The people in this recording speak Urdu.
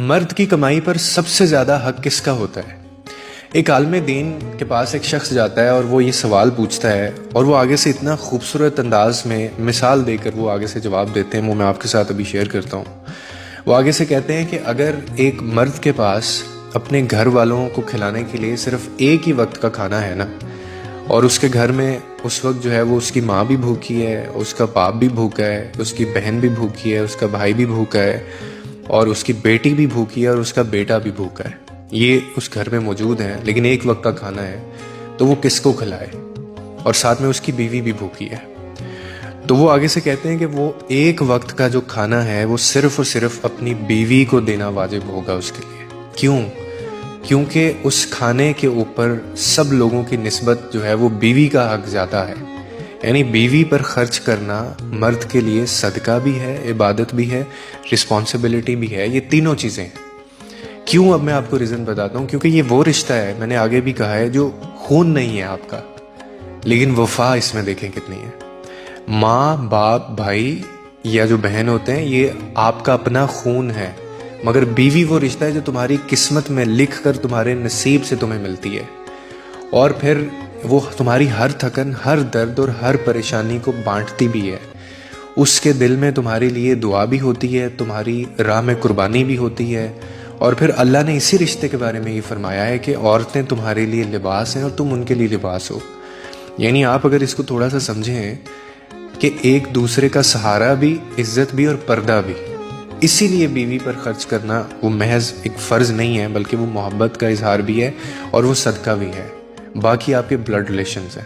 مرد کی کمائی پر سب سے زیادہ حق کس کا ہوتا ہے؟ ایک عالم دین کے پاس ایک شخص جاتا ہے اور وہ یہ سوال پوچھتا ہے، اور وہ آگے سے اتنا خوبصورت انداز میں مثال دے کر وہ آگے سے جواب دیتے ہیں، وہ میں آپ کے ساتھ ابھی شیئر کرتا ہوں۔ وہ آگے سے کہتے ہیں کہ اگر ایک مرد کے پاس اپنے گھر والوں کو کھلانے کے لیے صرف ایک ہی وقت کا کھانا ہے نا، اور اس کے گھر میں اس وقت جو ہے وہ اس کی ماں بھی بھوکی ہے، اس کا باپ بھی بھوکا ہے، اس کی بہن بھی بھوکی ہے، اس کا بھائی بھی بھوکا ہے، اور اس کی بیٹی بھی بھوکی ہے، اور اس کا بیٹا بھی بھوکا ہے، یہ اس گھر میں موجود ہیں، لیکن ایک وقت کا کھانا ہے، تو وہ کس کو کھلائے؟ اور ساتھ میں اس کی بیوی بھی بھوکی ہے۔ تو وہ آگے سے کہتے ہیں کہ وہ ایک وقت کا جو کھانا ہے وہ صرف اور صرف اپنی بیوی کو دینا واجب ہوگا اس کے لیے۔ کیوں؟ کیونکہ اس کھانے کے اوپر سب لوگوں کی نسبت جو ہے وہ بیوی کا حق زیادہ ہے، یعنی بیوی پر خرچ کرنا مرد کے لیے صدقہ بھی ہے، عبادت بھی ہے، رسپانسبلٹی بھی ہے، یہ تینوں چیزیں ہیں۔ کیوں؟ اب میں آپ کو ریزن بتاتا ہوں۔ کیونکہ یہ وہ رشتہ ہے، میں نے آگے بھی کہا ہے، جو خون نہیں ہے آپ کا، لیکن وفا اس میں دیکھیں کتنی ہے۔ ماں، باپ، بھائی یا جو بہن ہوتے ہیں، یہ آپ کا اپنا خون ہے، مگر بیوی وہ رشتہ ہے جو تمہاری قسمت میں لکھ کر تمہارے نصیب سے تمہیں ملتی ہے، اور پھر وہ تمہاری ہر تھکن، ہر درد اور ہر پریشانی کو بانٹتی بھی ہے۔ اس کے دل میں تمہارے لیے دعا بھی ہوتی ہے، تمہاری راہ میں قربانی بھی ہوتی ہے، اور پھر اللہ نے اسی رشتے کے بارے میں یہ فرمایا ہے کہ عورتیں تمہارے لیے لباس ہیں اور تم ان کے لیے لباس ہو۔ یعنی آپ اگر اس کو تھوڑا سا سمجھیں کہ ایک دوسرے کا سہارا بھی، عزت بھی اور پردہ بھی، اسی لیے بیوی پر خرچ کرنا وہ محض ایک فرض نہیں ہے، بلکہ وہ محبت کا اظہار بھی ہے اور وہ صدقہ بھی ہے۔ باقی آپ کے بلڈ ریلیشنز ہیں۔